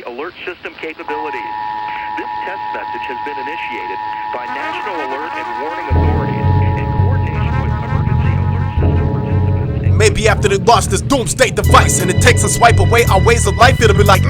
alert system capabilities. This test message has been initiated by National Alert and Warning Authorities in coordination with emergency alert system participants. Maybe after they lost this doomsday device and it takes a swipe away our ways of life, it'll be like,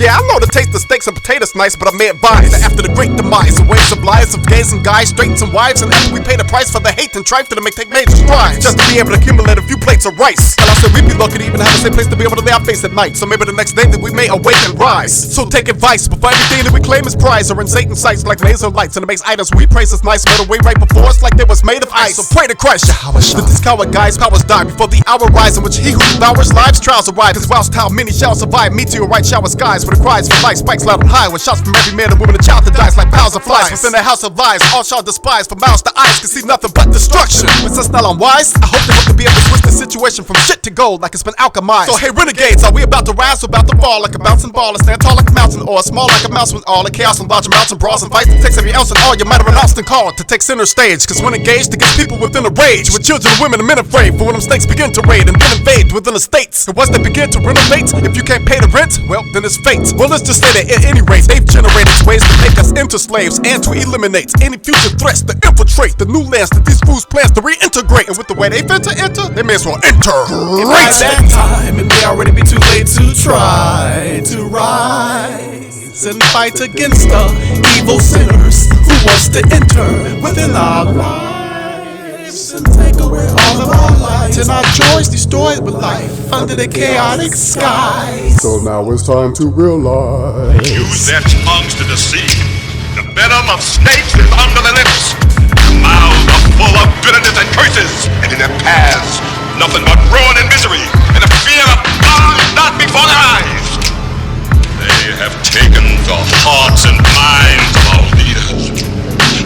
yeah, I know the taste of steaks and potatoes nice, but I may advise that after the great demise, the ways of lies of gays and guys, straights and wives, and after we pay the price for the hate and strife, that'll make take major strides just to be able to accumulate a few plates of rice. And I said we'd be lucky to even have the same place to be able to lay our face at night. So maybe the next day that we may awake and rise. So take advice before everything that we claim is prize are in Satan's sights like laser lights, and it makes items we praise as nice melt away right before us like they was made of ice. So pray to Christ, that these coward guys' powers die before the hour rise in which he who devours lives trials arrive. Cause whilst how many shall survive, meteorite shower skies with the cries for life spikes loud and high, with shots from every man and woman and child that dies like piles of flies within the house of lies. All shall despise, from mouths to eyes can see nothing but destruction. But since not unwise, I hope they hope to be able to switch the situation from shit to gold like it's been alchemized. So hey renegades, are we about to rise or about to fall like a bouncing ball, and stand tall like a mountain, or small like a mouse with all the chaos and large amounts and brawls and fights that takes every ounce and all your might of renounced and called to take center stage? Cause when engaged against people within a rage, with children and women and men afraid, for when them snakes begin to raid and then invade within the states, and once they begin to renovate, if you can't pay the rent, well then it's fate. Well let's just say that at any rate, they've generated ways to make us into slaves and to eliminate any future threats to infiltrate the new lands that these fools plans to reintegrate. And with the way they fin to enter, they may as well enter. And by that time, it may already be too late to try to rise and fight against the evil sinners who wants to enter within our lives and take away all of our lights and our joys destroyed with life under the chaotic skies. So now it's time to realize They use their tongues to deceive. The venom of snakes is under their lips. Their mouths are full of bitterness and curses, and in their paths nothing but ruin and misery, and the fear of God not before their eyes. They have taken the hearts and minds of our leaders.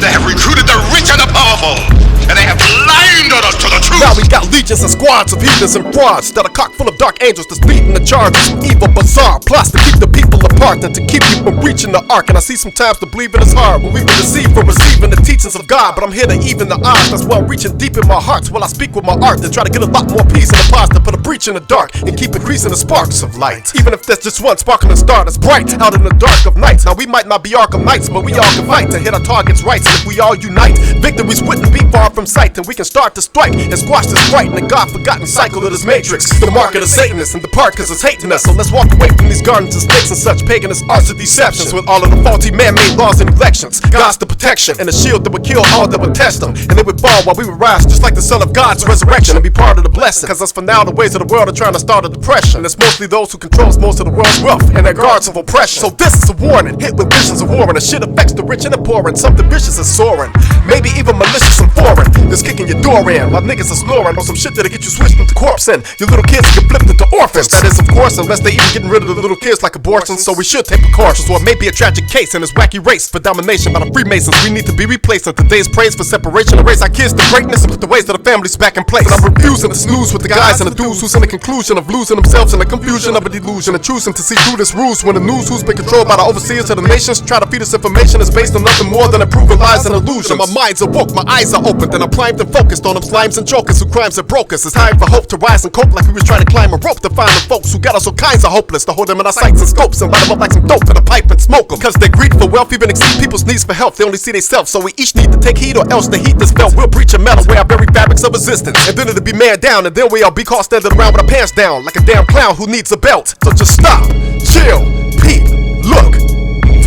They have recruited the rich and the powerful, and they have blinded us to the truth. Now we got legions and squads of heathens and frauds that are cocked full of dark angels that's leading the charge of some evil bizarre plots to keep the people apart and to keep you from reaching the ark. And I see sometimes the believing is hard when we've been deceived from receiving the teachings of God, but I'm here to even the odds. That's why I'm reaching deep in my heart while I speak with my art to try to get a lot more peace in the past, to put a breach in the dark and keep increasing the sparks of light. Even if there's just one sparkling star that's bright out in the dark of night. Now we might not be Arkham Knights, but we all can fight to hit our targets right. And if we all unite, victories wouldn't be far from sight, and we can start to strike and squash this fright in the God-forgotten cycle of this matrix. The mark of the Satanists and depart cause it's hating us. So let's walk away from these gardens and snakes and such paganist arts of deceptions, with all of the faulty man-made laws and elections. God's the protection and the shield that would kill all that would test them, and they would fall while we would rise just like the Son of God's resurrection and be part of the blessing. Cause us for now the ways of the world are trying to start a depression, and it's mostly those who controls most of the world's wealth and their guards of oppression. So this is a warning, hit with visions of war, and the shit affects the rich and the poor, and something vicious is soaring, maybe even malicious and foreign. Just kicking your door in while niggas are snoring on some shit that'll get you switched into corpse, and your little kids get flipped into orphans. That is of course unless they even getting rid of the little kids like abortions. So we should take precautions, or it may be a tragic case in this wacky race for domination by the Freemasons. We need to be replaced in today's praise for separation, to raise our kids to greatness and put the ways of the families back in place. But I'm refusing to snooze with the guys and the dudes who's in the conclusion of losing themselves in the confusion of a delusion, and choosing to see through this ruse when the news who's been controlled by the overseers of the nations try to feed us information is based on nothing more than improving lies and illusions. And my mind's awoke, my eyes are opened, and I'm primed and focused on them slimes and jokers who crimes have broke us. It's time for hope to rise and cope like we was trying to climb a rope to find the folks who got us all kinds of hopeless, to hold them in our sights and scopes and light them up like some dope in a pipe and smoke them. Cause their greed for wealth even exceeds people's needs for health. They only see themselves, so we each need to take heed, or else the heat that's felt will breach a metal away our very fabrics of existence. And then it'll be man down, and then we all be caught standing around with our pants down like a damn clown who needs a belt. So just stop, chill, peep, look,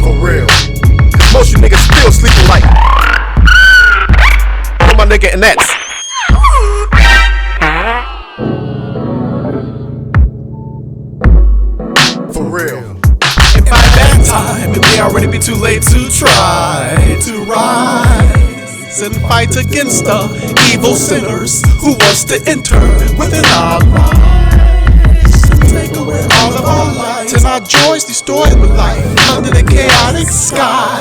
for real. Cause most you niggas still sleeping like oh my nigga, and that's for real. And by that time, it may already be too late to try to rise and fight against the evil sinners who wants to enter within our lives and take away all of our lights and our joys destroyed with life under the chaotic sky.